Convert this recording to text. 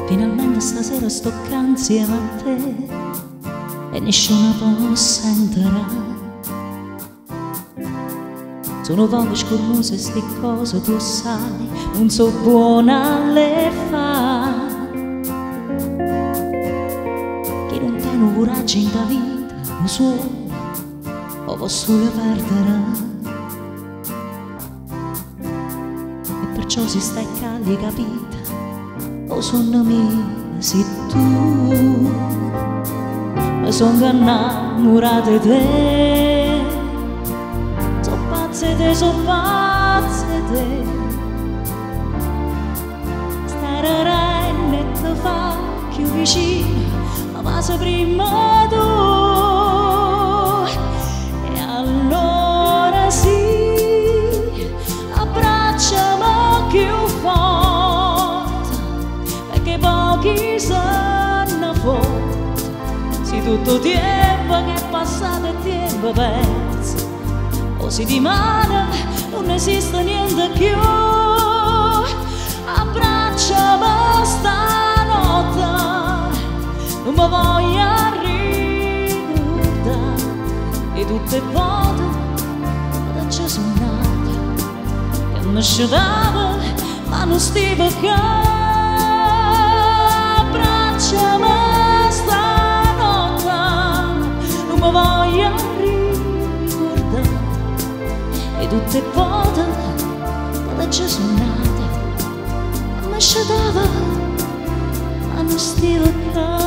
Finalmente stasera sto insieme a te e nessuno possa entrare. Sono poche scormuse sti cose, tu sai, non so buona a le fa. Chi non tiene coraggio in la vita, lo so, o posso perdere. E perciò si stai calli, capita, o sono mia, sei tu. Mi sono innamorata di te, so pazze te, stare e te fa più vicino, ma passa prima tu. E allora sì, abbracciami più forte, perché pochi sanno forte, se tutto tempo che è passato è tempo perso. Così di mano non esiste niente più. Abbracciami stanotte, non mi voglio ricordare. E tutte le volte che ci sono nata, che mi sciatava ma non stivo qua. Abbracciami stanotte, non mi voglio ricordare. E tutte le volte che ci sono nata, mi sciatava ma non stivo qua.